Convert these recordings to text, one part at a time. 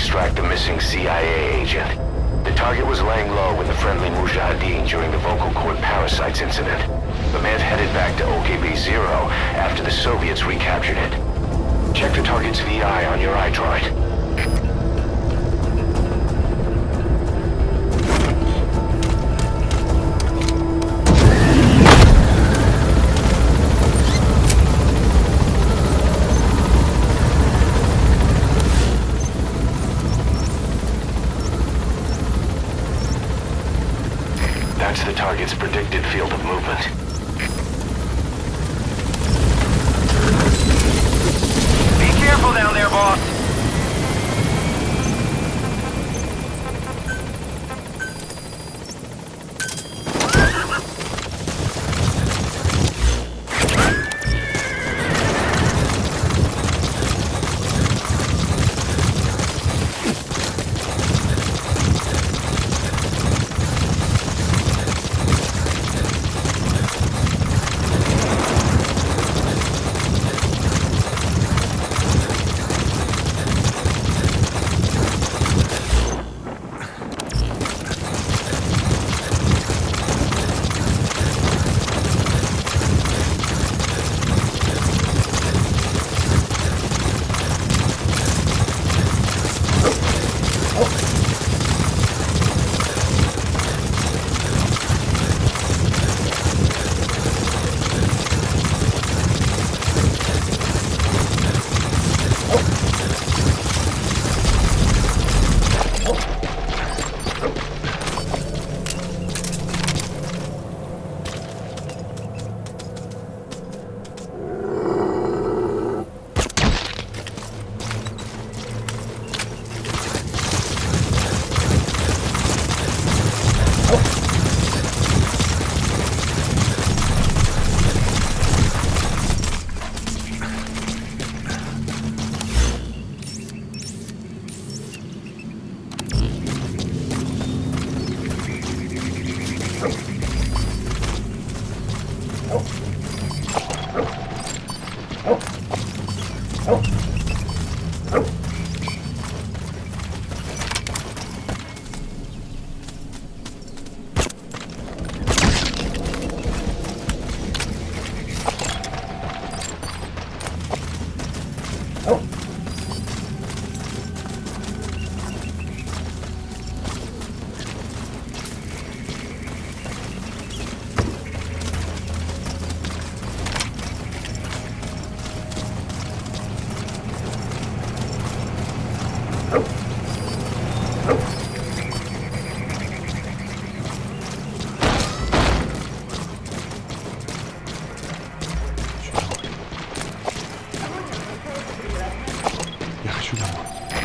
extract the missing CIA agent. The target was laying low in the friendly Mujahideen during the vocal cord parasites incident. The man headed back to OKB-0 after the Soviets recaptured it. Check the target's VI on your iDroid. That's the target's predicted field of movement. Be careful down there, boss!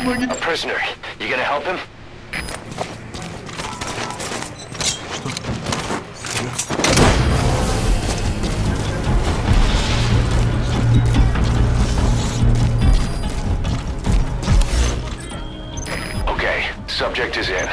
A prisoner. You gonna help him? Okay, subject is in.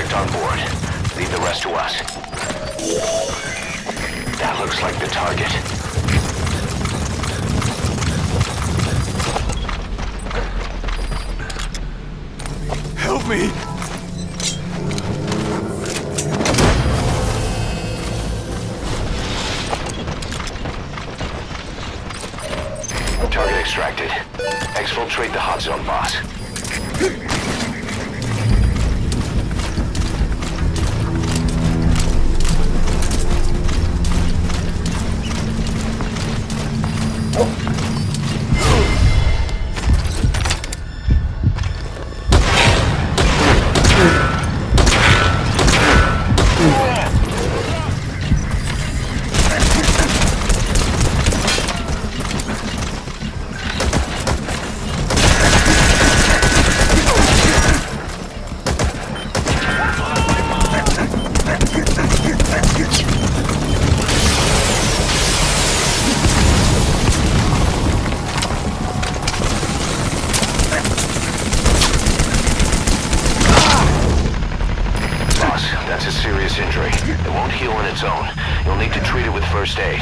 subject on board. Leave the rest to us. That looks like the target. Help me! Target extracted. Exfiltrate the hot zone, boss. That's a serious injury. It won't heal on its own. You'll need to treat it with first aid.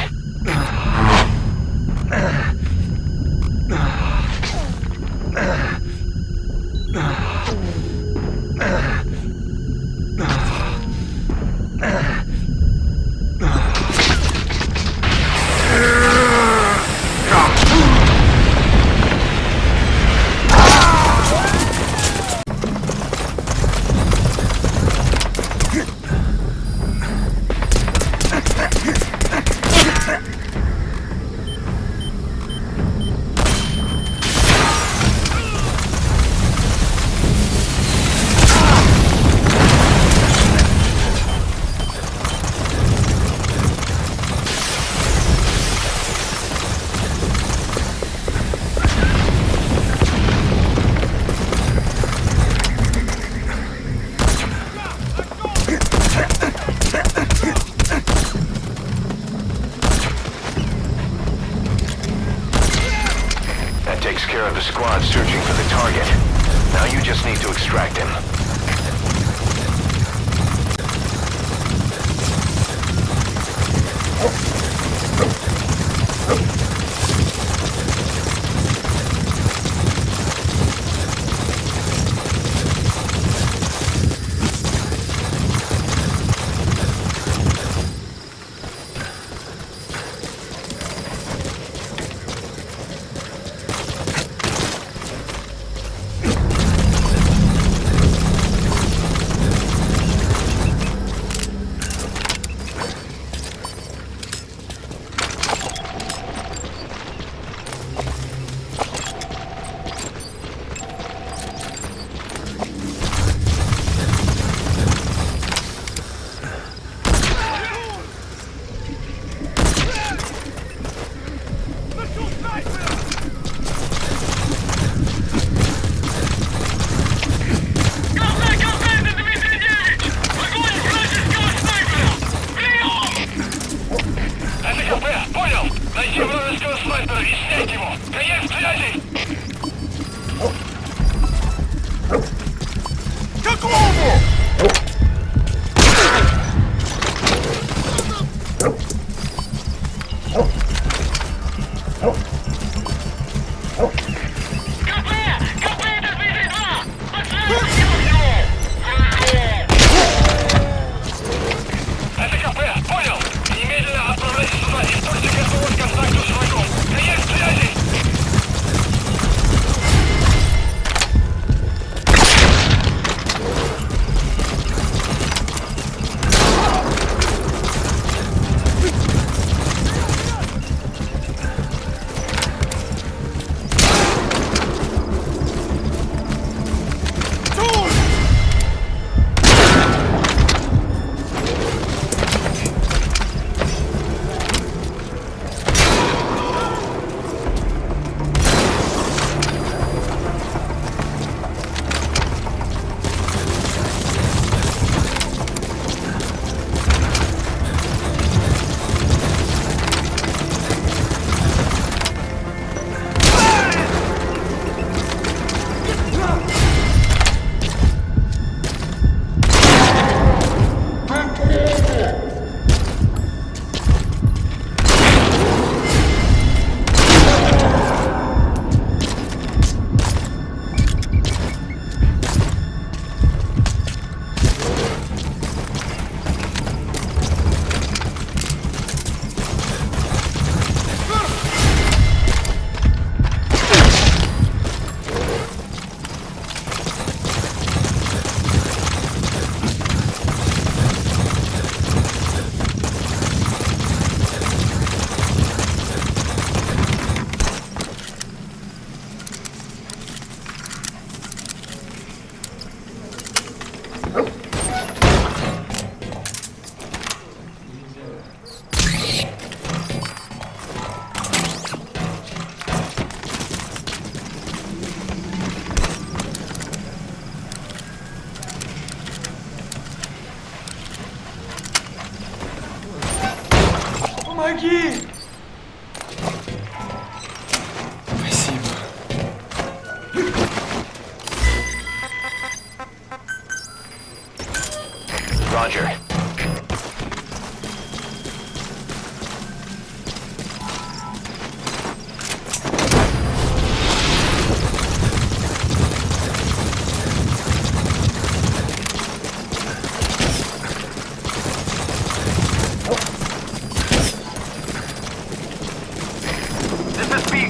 Takes care of the squad searching for the target. Now you just need to extract him.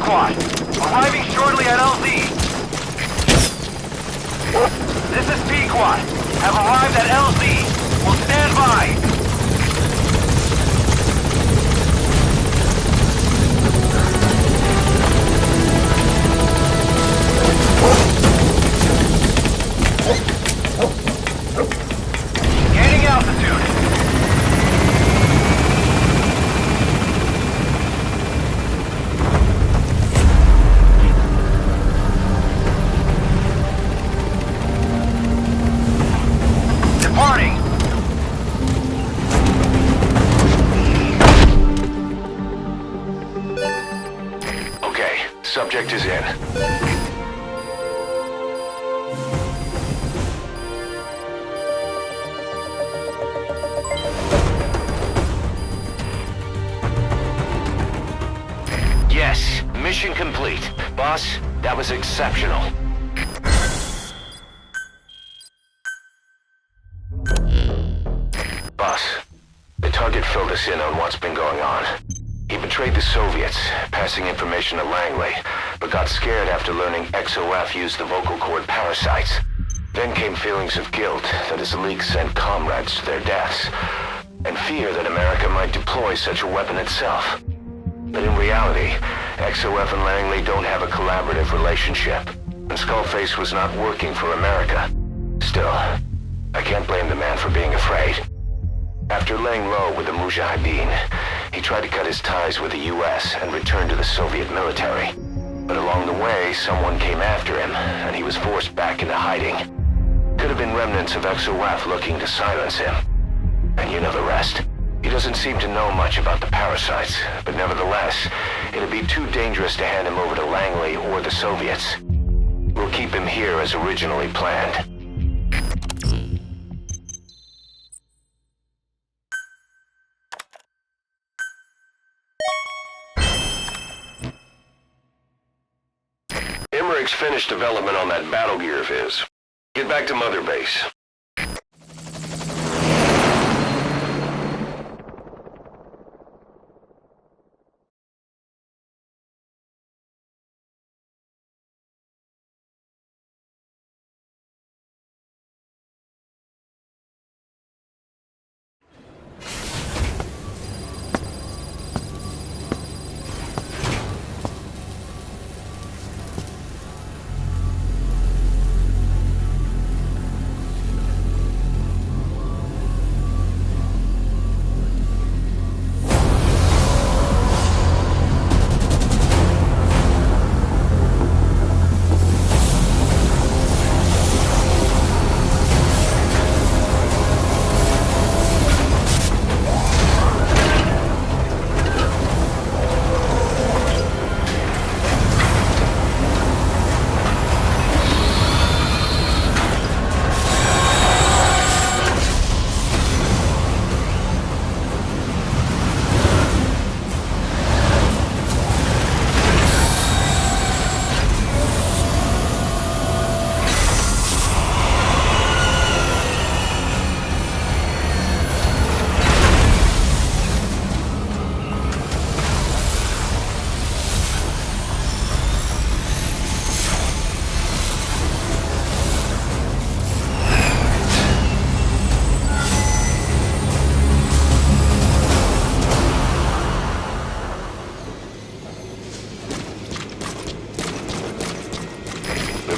Pequod. Arriving shortly at LZ. This is Pequod. Have arrived at LZ. Will stand by. Gaining altitude. Departing. Okay, subject is in. Yes, mission complete. Boss, that was exceptional. Boss, the target filled us in on what's been going on. He betrayed the Soviets, passing information to Langley, but got scared after learning XOF used the vocal cord parasites. Then came feelings of guilt that his leak sent comrades to their deaths, and fear that America might deploy such a weapon itself. But in reality, XOF and Langley don't have a collaborative relationship, and Skullface was not working for America. Still, I can't blame the man for being afraid. After laying low with the Mujahideen, he tried to cut his ties with the US and return to the Soviet military. But along the way, someone came after him, and he was forced back into hiding. Could have been remnants of XOF looking to silence him. And you know the rest. He doesn't seem to know much about the parasites, but nevertheless, it'd be too dangerous to hand him over to Langley or the Soviets. We'll keep him here as originally planned. Emmerich's finished development on that battle gear of his. Get back to Mother Base.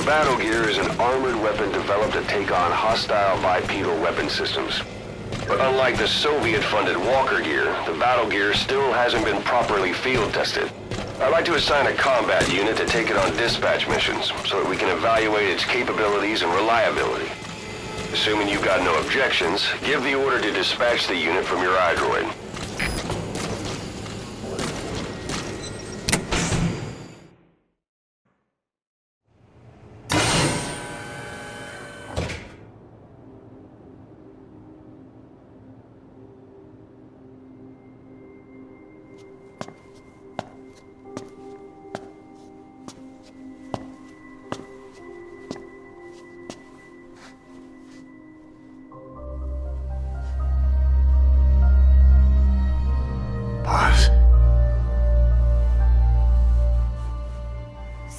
Battle gear is an armored weapon developed to take on hostile bipedal weapon systems. But unlike the Soviet-funded Walker gear, the battle gear still hasn't been properly field tested. I'd like to assign a combat unit to take it on dispatch missions, so that we can evaluate its capabilities and reliability. Assuming you've got no objections, give the order to dispatch the unit from your iDroid.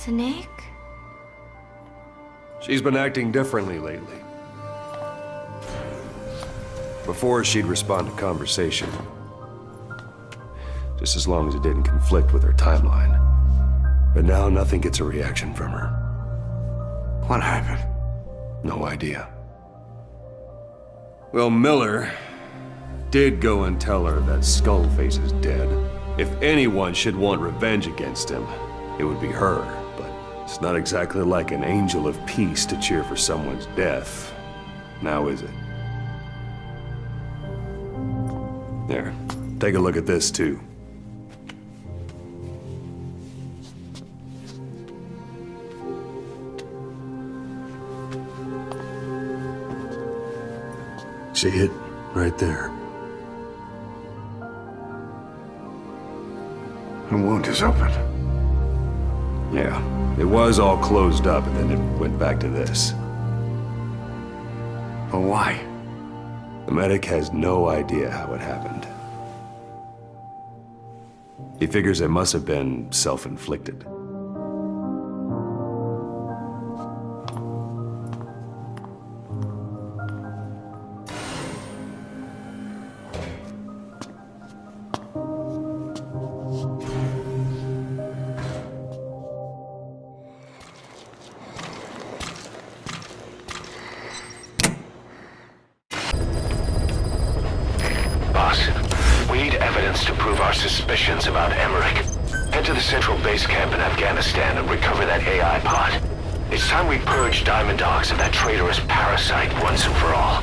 Snake? She's been acting differently lately. Before, she'd respond to conversation. Just as long as it didn't conflict with her timeline. But now nothing gets a reaction from her. What happened? No idea. Well, Miller did go and tell her that Skullface is dead. If anyone should want revenge against him, it would be her. But it's not exactly like an angel of peace to cheer for someone's death. Now is it? There. Take a look at this, too. See it? Right there. The wound is open. Yeah. It was all closed up, and then it went back to this. But why? The medic has no idea how it happened. He figures it must have been self-inflicted. We need evidence to prove our suspicions about Emmerich. Head to the central base camp in Afghanistan and recover that AI pod. It's time we purge Diamond Dogs of that traitorous parasite once and for all.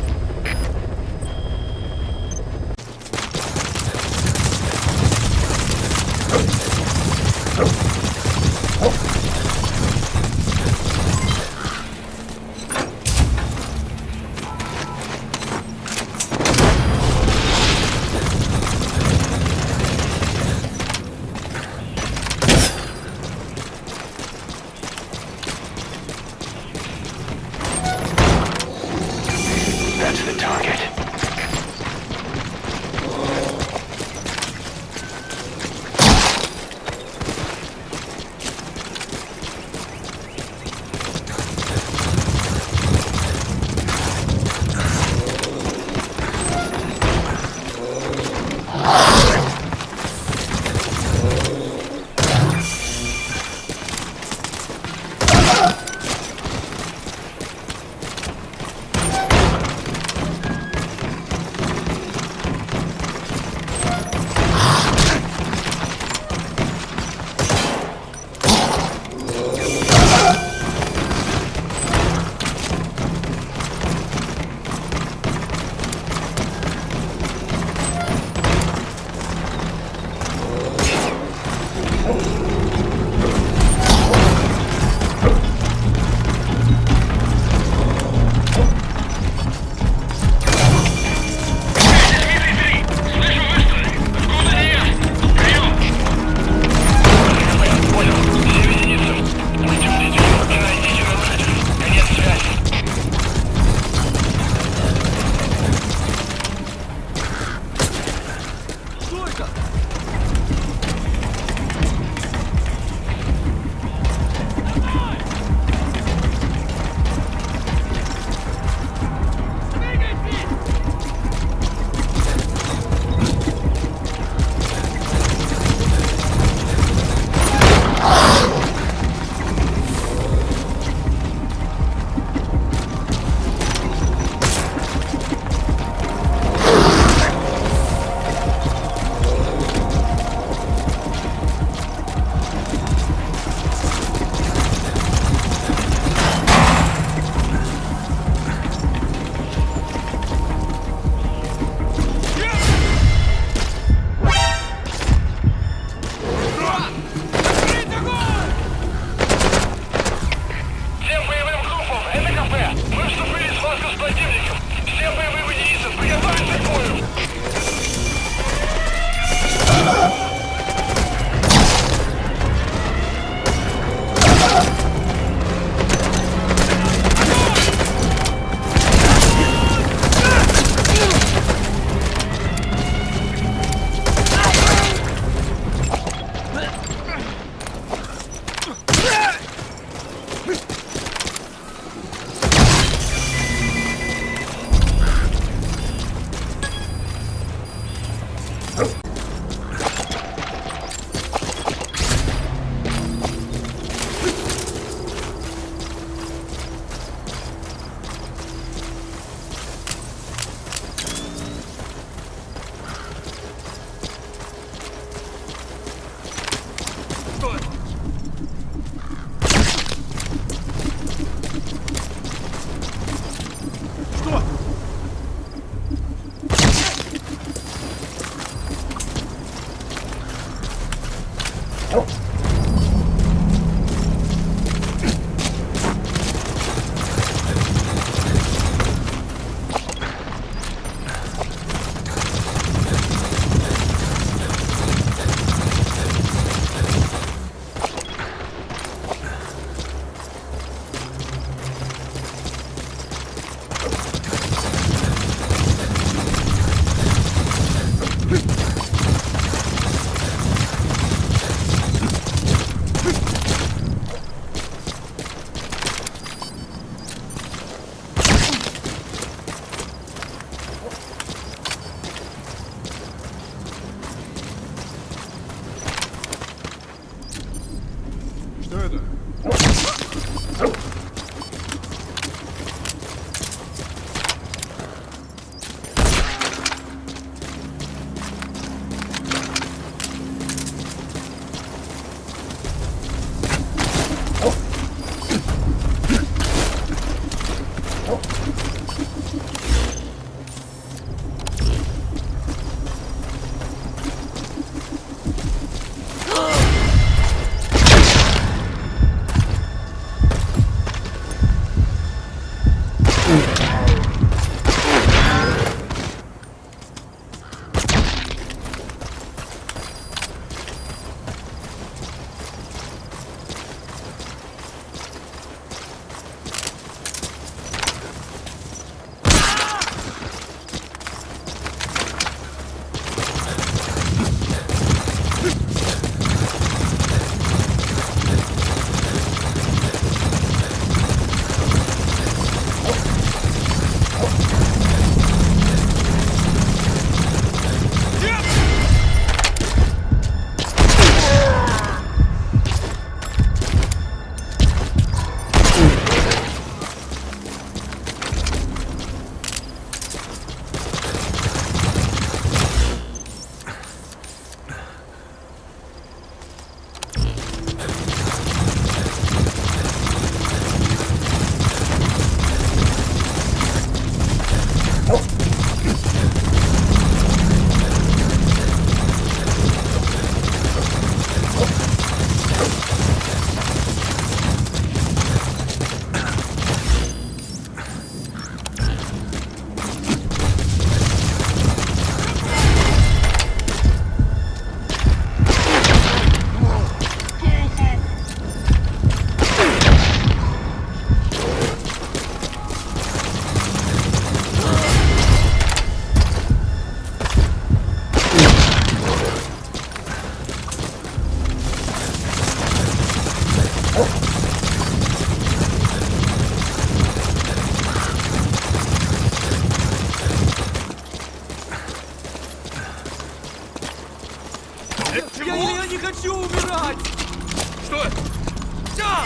Я не хочу умирать! Что? Да!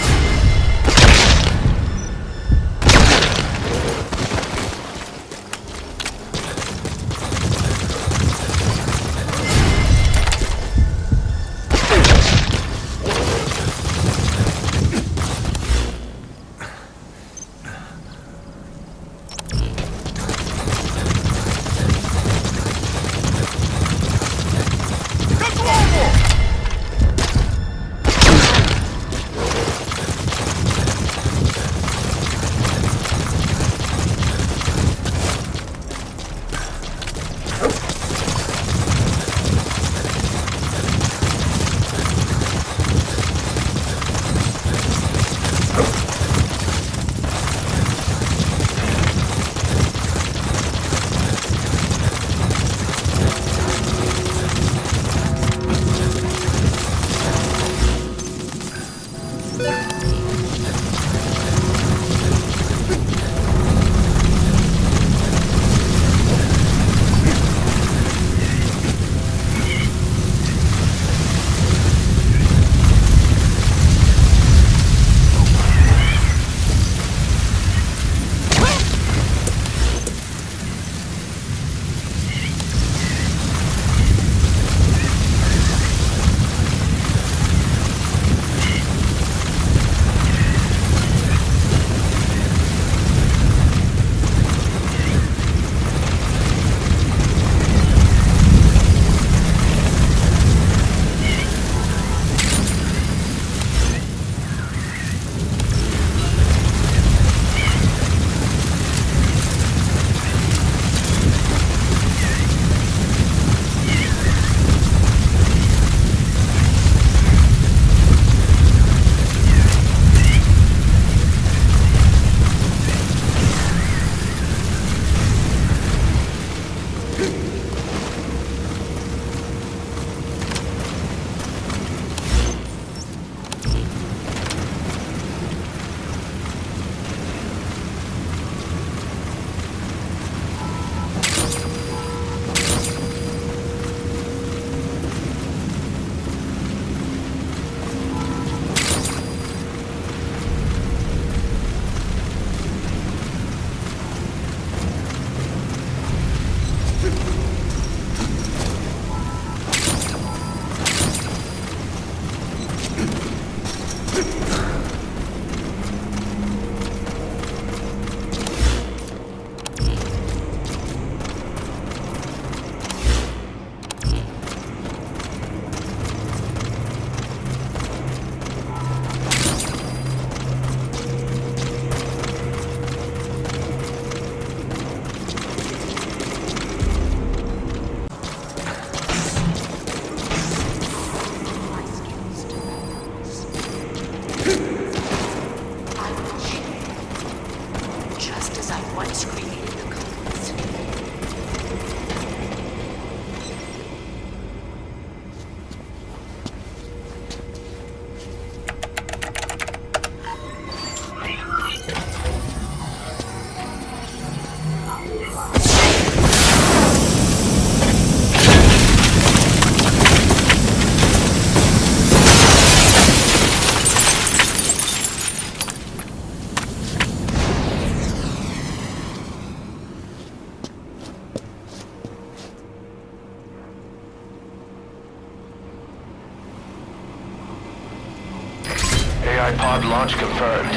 Magi pod launch confirmed.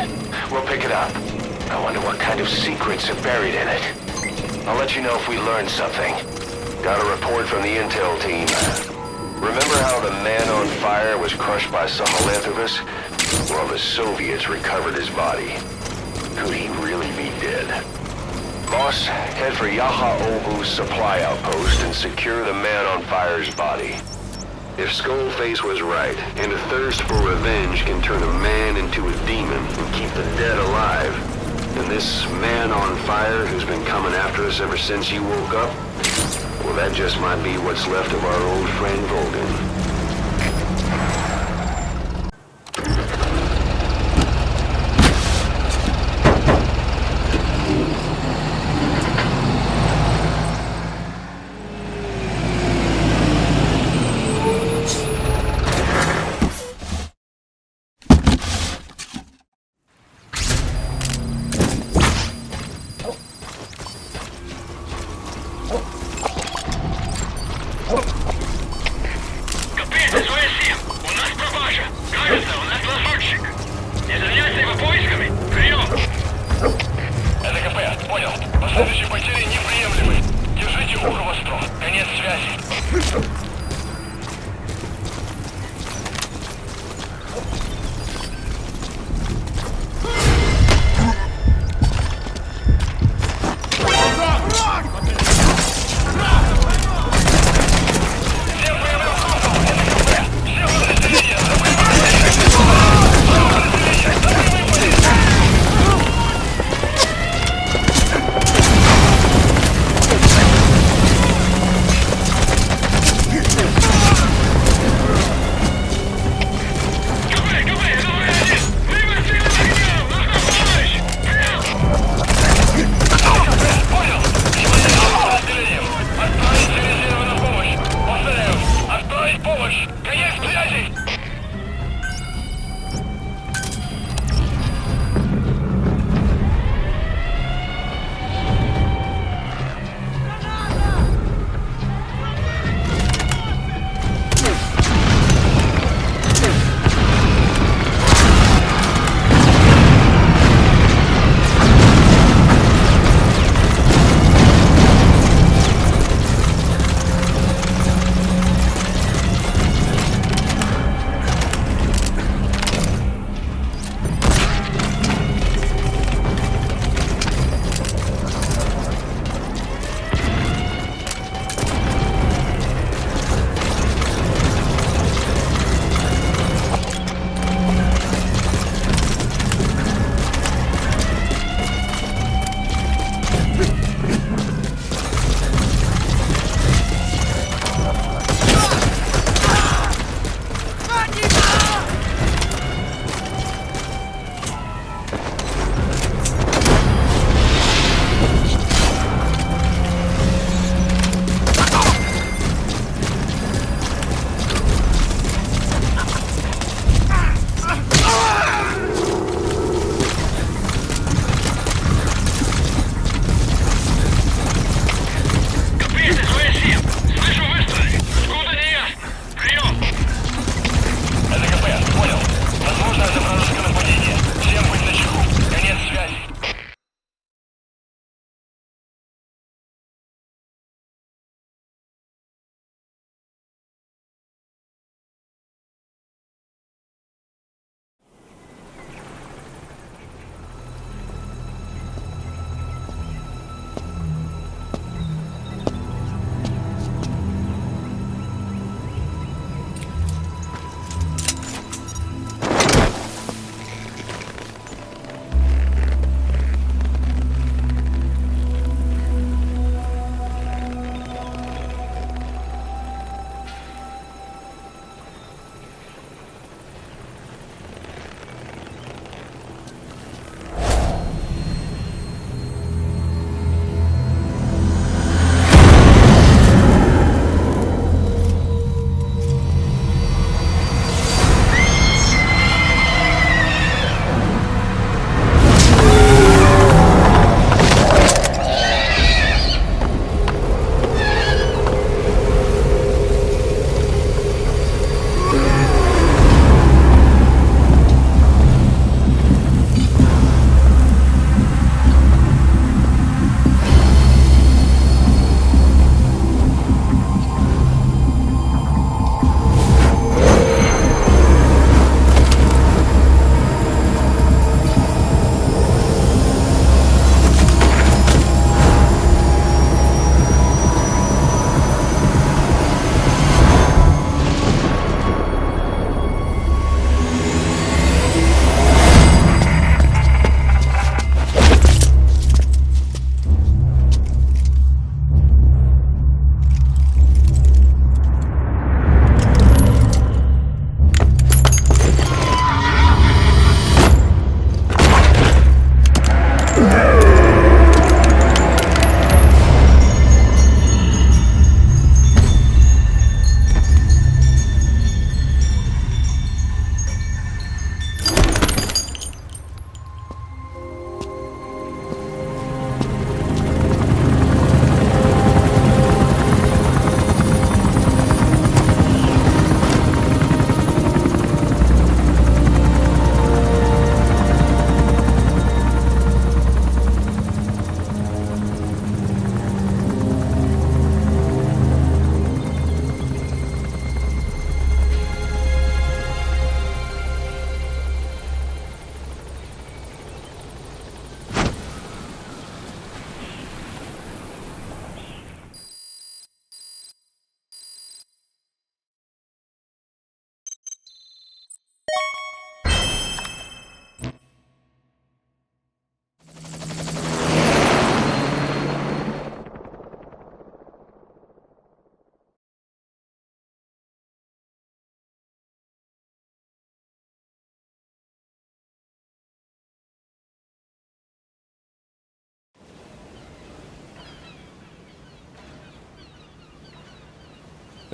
We'll pick it up. I wonder what kind of secrets are buried in it. I'll let you know if we learn something. Got a report from the intel team. Remember how the man on fire was crushed by Sahelanthropus? Well, the Soviets recovered his body. Could he really be dead? Boss, head for Yaha Obu's supply outpost and secure the man on fire's body. If Skullface was right, and a thirst for revenge can turn a man into a demon and keep the dead alive, then this man on fire who's been coming after us ever since you woke up, well, that just might be what's left of our old friend Volgin.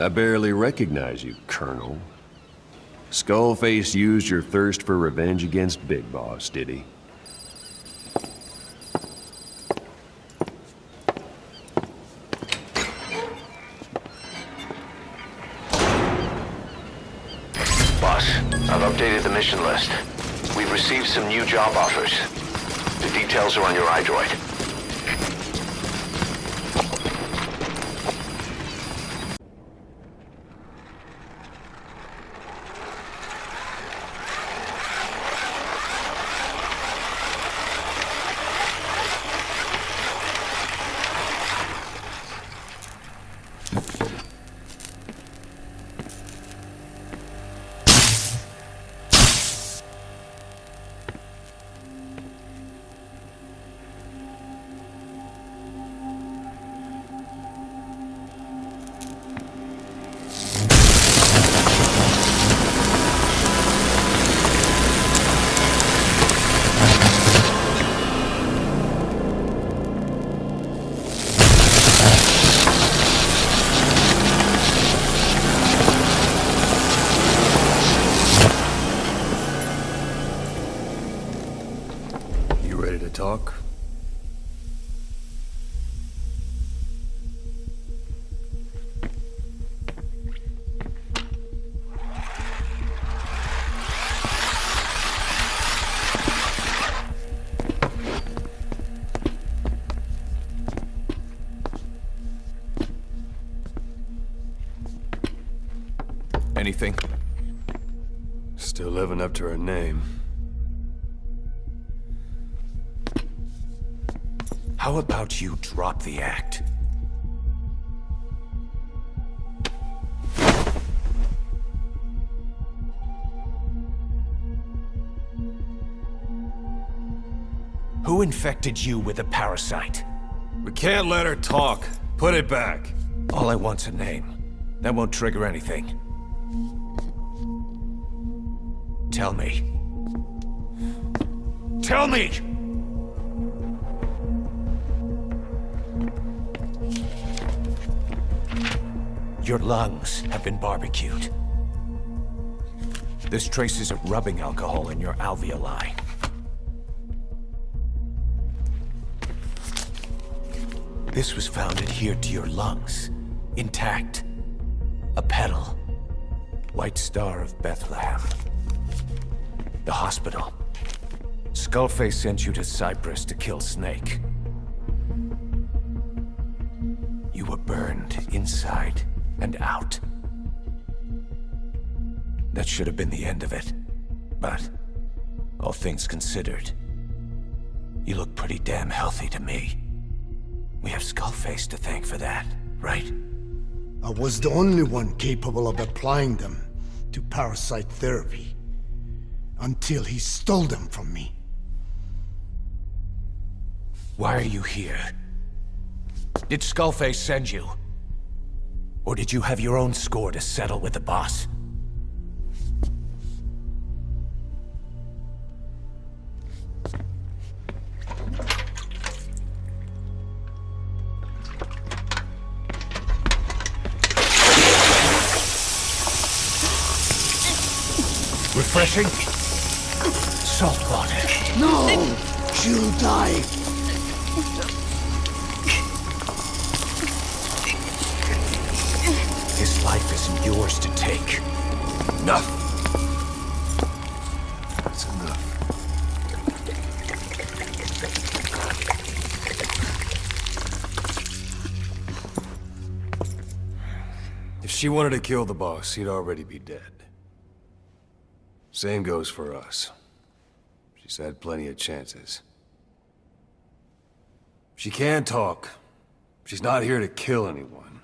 I barely recognize you, Colonel. Skullface used your thirst for revenge against Big Boss, did he? Boss, I've updated the mission list. We've received some new job offers. The details are on your iDroid. Talk? Anything? Still living up to her name. How about you drop the act? Who infected you with a parasite? We can't let her talk. Put it back. All I want's a name. That won't trigger anything. Tell me. Tell me! Your lungs have been barbecued. There's traces of rubbing alcohol in your alveoli. This was found adhered to your lungs, intact. A petal. White Star of Bethlehem. The hospital. Skullface sent you to Cyprus to kill Snake. You were burned inside and out. That should have been the end of it. But, all things considered, you look pretty damn healthy to me. We have Skullface to thank for that, right? I was the only one capable of applying them to parasite therapy. Until he stole them from me. Why are you here? Did Skullface send you? Or did you have your own score to settle with the boss? Refreshing? Salt water. No! She'll die! His life isn't yours to take. Enough. That's enough. If she wanted to kill the boss, he'd already be dead. Same goes for us. She's had plenty of chances. She can't talk. She's not here to kill anyone.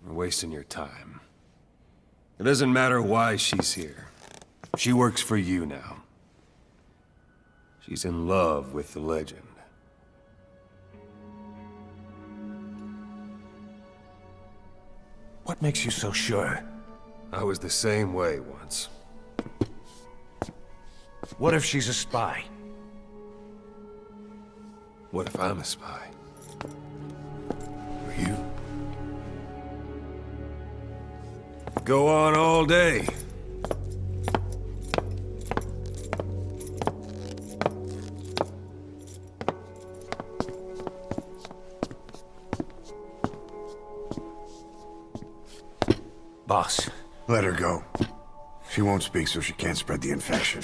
You're wasting your time. It doesn't matter why she's here. She works for you now. She's in love with the legend. What makes you so sure? I was the same way once. What if she's a spy? What if I'm a spy? Are you? go on all day. Boss, Let her go. She won't speak, so she can't spread the infection.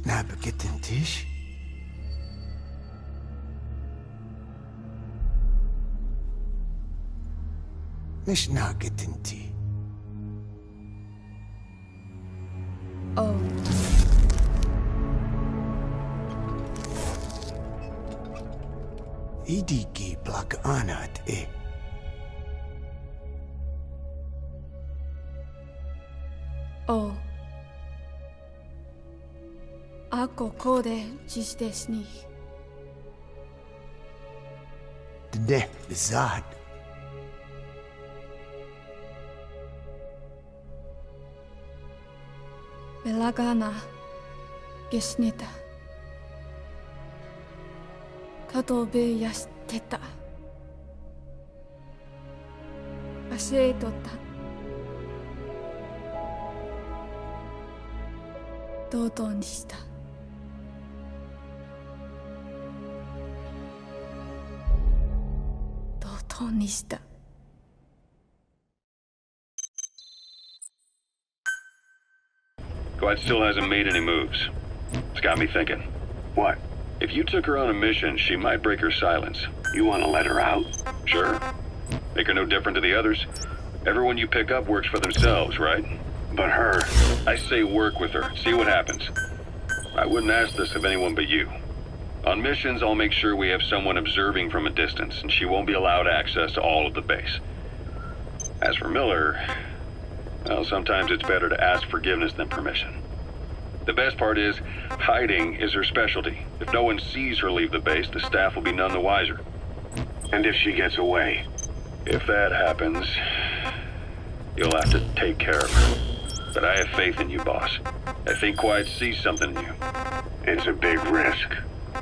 Nabegitin Tisch? مش ناقد انتي. Oh. إيديكي بلاك آنات إيه. Oh. Ako kode dziś desni. ده بالذات. Belagana gesnita. Katobe yasteta. Asetota. Dodoにした。Dodoにした。Glad still hasn't made any moves. It's got me thinking. What? If you took her on a mission, she might break her silence. You want to let her out? Sure. Make her no different to the others. Everyone you pick up works for themselves, right? But her... I say work with her. See what happens. I wouldn't ask this of anyone but you. On missions, I'll make sure we have someone observing from a distance, and she won't be allowed access to all of the base. As for Miller... well, sometimes it's better to ask forgiveness than permission. The best part is, hiding is her specialty. If no one sees her leave the base, the staff will be none the wiser. And if she gets away? If that happens, you'll have to take care of her. But I have faith in you, boss. I think Quiet sees something in you. It's a big risk.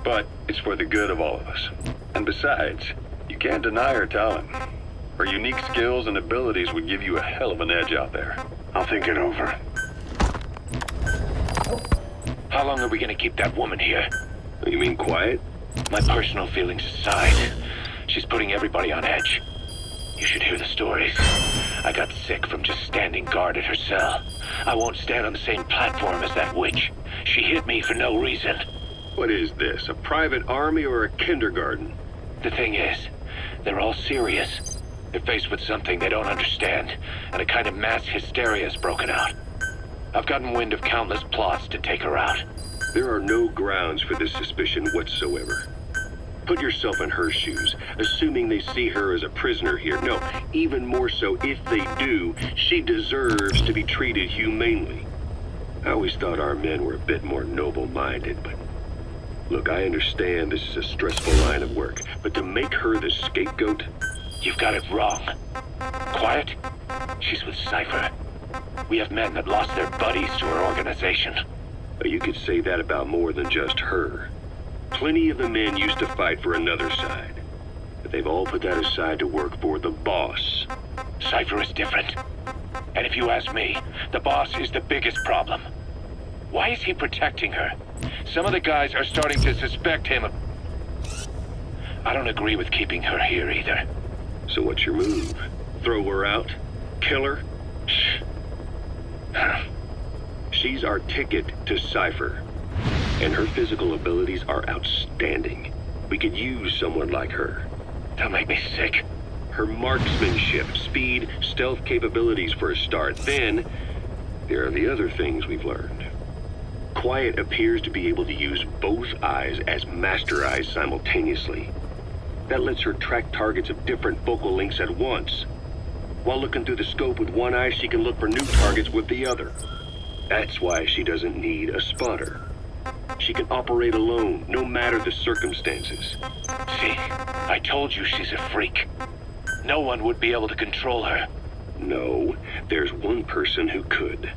But it's for the good of all of us. And besides, you can't deny her talent. Her unique skills and abilities would give you a hell of an edge out there. I'll think it over. How long are we gonna keep that woman here? You mean Quiet? My personal feelings aside, she's putting everybody on edge. You should hear the stories. I got sick from just standing guard at her cell. I won't stand on the same platform as that witch. She hit me for no reason. What is this, a private army or a kindergarten? The thing is, they're all serious. They're faced with something they don't understand, and a kind of mass hysteria has broken out. I've gotten wind of countless plots to take her out. There are no grounds for this suspicion whatsoever. Put yourself in her shoes, assuming they see her as a prisoner here. No, even more so, if they do, she deserves to be treated humanely. I always thought our men were a bit more noble-minded, but... look, I understand this is a stressful line of work, but to make her the scapegoat... You've got it wrong. Quiet? She's with Cypher. We have men that lost their buddies to her organization. You could say that about more than just her. Plenty of the men used to fight for another side. But they've all put that aside to work for the boss. Cypher is different. And if you ask me, the boss is the biggest problem. Why is he protecting her? Some of the guys are starting to suspect him of... I don't agree with keeping her here either. So what's your move? Throw her out? Kill her? She's our ticket to Cypher. And her physical abilities are outstanding. We could use someone like her. That'll make me sick. Her marksmanship, speed, stealth capabilities for a start. Then, there are the other things we've learned. Quiet appears to be able to use both eyes as master eyes simultaneously. That lets her track targets of different focal lengths at once. While looking through the scope with one eye, she can look for new targets with the other. That's why she doesn't need a spotter. She can operate alone, no matter the circumstances. See, I told you she's a freak. No one would be able to control her. No, there's one person who could.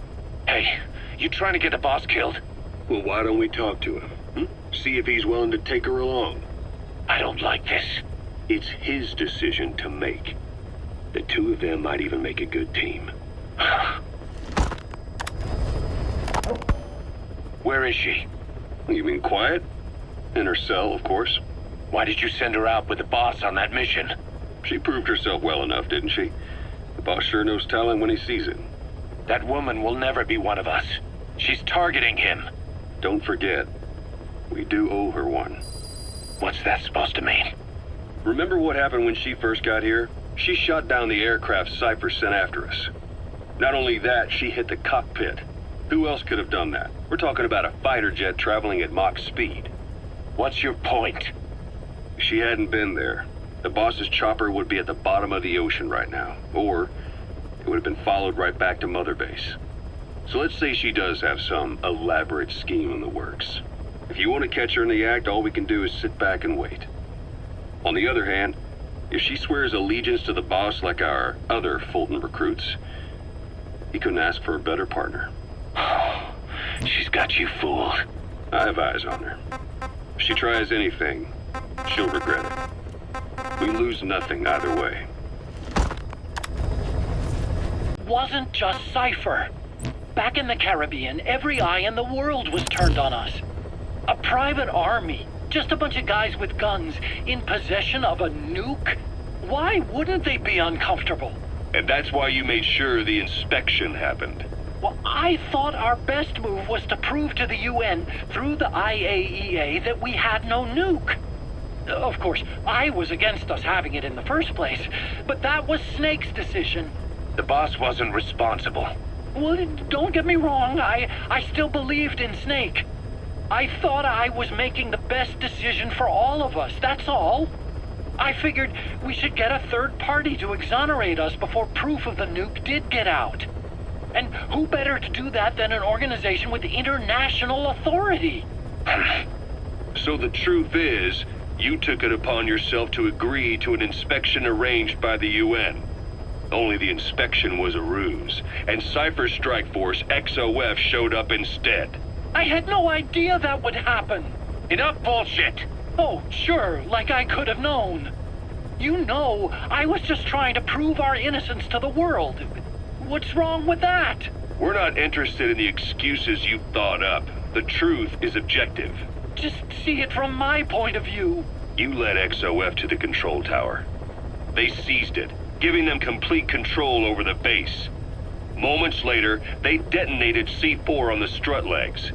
Hey, you trying to get the boss killed? Well, why don't we talk to him? See if he's willing to take her along. I don't like this. It's his decision to make. The two of them might even make a good team. Where is she? You mean quiet? In her cell, of course. Why did you send her out with the boss on that mission? She proved herself well enough, didn't she? The boss sure knows talent when he sees it. That woman will never be one of us. She's targeting him. Don't forget, we do owe her one. What's that supposed to mean? Remember what happened when she first got here? She shot down the aircraft Cypher sent after us. Not only that, she hit the cockpit. Who else could have done that? We're talking about a fighter jet traveling at Mach speed. What's your point? If she hadn't been there, the boss's chopper would be at the bottom of the ocean right now. Or it would have been followed right back to Mother Base. So let's say she does have some elaborate scheme in the works. If you want to catch her in the act, all we can do is sit back and wait. On the other hand, if she swears allegiance to the boss like our other Fulton recruits, he couldn't ask for a better partner. She's got you fooled. I have eyes on her. If she tries anything, she'll regret it. We lose nothing either way. Wasn't just Cypher. Back in the Caribbean, every eye in the world was turned on us. A private army, just a bunch of guys with guns, in possession of a nuke? Why wouldn't they be uncomfortable? And that's why you made sure the inspection happened. Well, I thought our best move was to prove to the UN through the IAEA that we had no nuke. Of course, I was against us having it in the first place, but that was Snake's decision. The boss wasn't responsible. Well, don't get me wrong, I still believed in Snake. I thought I was making the best decision for all of us, that's all. I figured we should get a third party to exonerate us before proof of the nuke did get out. And who better to do that than an organization with international authority? So the truth is, you took it upon yourself to agree to an inspection arranged by the UN. Only the inspection was a ruse, and Cypher's strike force, XOF, showed up instead. I had no idea that would happen. Enough bullshit! Oh, sure, like I could have known. You know, I was just trying to prove our innocence to the world. What's wrong with that? We're not interested in the excuses you've thought up. The truth is objective. Just see it from my point of view. You led XOF to the control tower. They seized it, giving them complete control over the base. Moments later, they detonated C4 on the strut legs.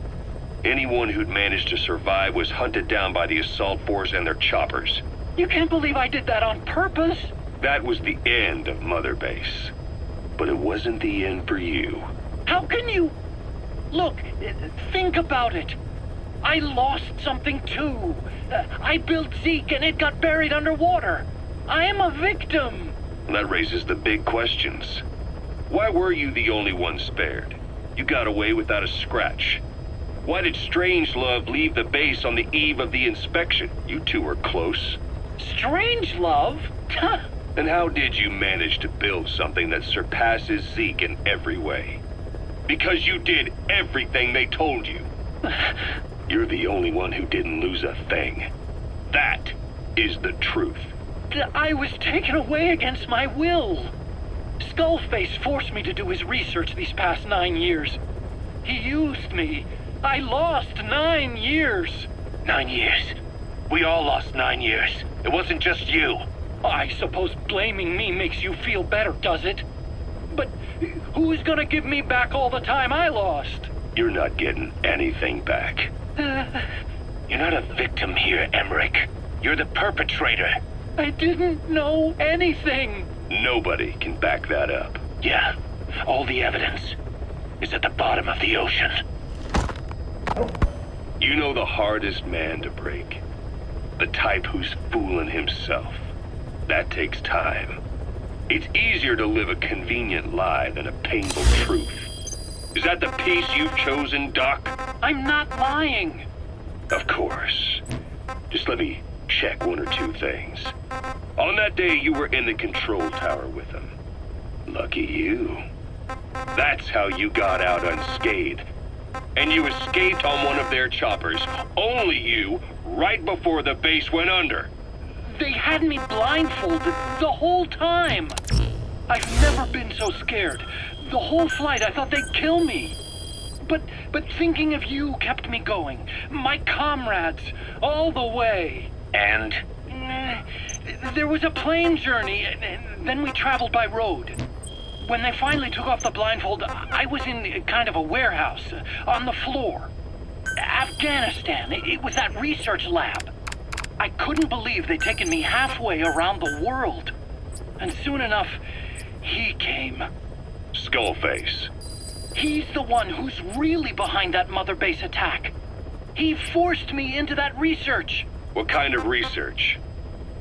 Anyone who'd managed to survive was hunted down by the assault force and their choppers. You can't believe I did that on purpose. That was the end of Mother Base. But it wasn't the end for you. How can you... Look, think about it. I lost something too. I built Zeke and it got buried underwater. I am a victim. That raises the big questions. Why were you the only one spared? You got away without a scratch. Why did Strangelove leave the base on the eve of the inspection? You two were close. Strangelove? And how did you manage to build something that surpasses Zeke in every way? Because you did everything they told you. You're the only one who didn't lose a thing. That is the truth. I was taken away against my will. Skullface forced me to do his research these past 9 years. He used me. I lost 9 years. 9 years. We all lost 9 years. It wasn't just you. I suppose blaming me makes you feel better, does it? But who's gonna give me back all the time I lost? You're not getting anything back. You're not a victim here, Emmerich. You're the perpetrator. I didn't know anything. Nobody can back that up. Yeah, all the evidence is at the bottom of the ocean. You know the hardest man to break. The type who's fooling himself. That takes time. It's easier to live a convenient lie than a painful truth. Is that the piece you've chosen, Doc? I'm not lying. Of course. Just let me check one or two things. On that day, you were in the control tower with them. Lucky you. That's how you got out unscathed. And you escaped on one of their choppers. Only you, right before the base went under. They had me blindfolded the whole time. I've never been so scared. The whole flight, I thought they'd kill me. But thinking of you kept me going. My comrades, all the way. And? There was a plane journey, and then we traveled by road. When they finally took off the blindfold, I was in kind of a warehouse, on the floor. Afghanistan, it was that research lab. I couldn't believe they'd taken me halfway around the world. And soon enough, he came. Skullface. He's the one who's really behind that Mother Base attack. He forced me into that research. What kind of research?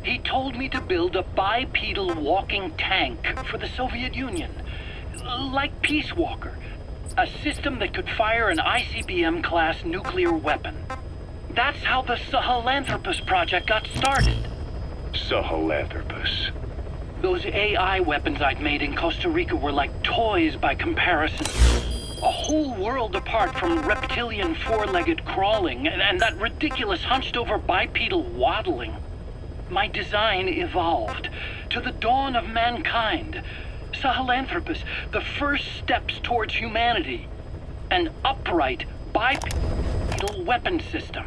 He told me to build a bipedal walking tank for the Soviet Union. Like Peace Walker. A system that could fire an ICBM-class nuclear weapon. That's how the Sahelanthropus project got started. Sahelanthropus. Those AI weapons I'd made in Costa Rica were like toys by comparison. A whole world apart from reptilian four-legged crawling and that ridiculous hunched-over bipedal waddling. My design evolved to the dawn of mankind. Sahelanthropus, the first steps towards humanity. An upright bipedal weapon system.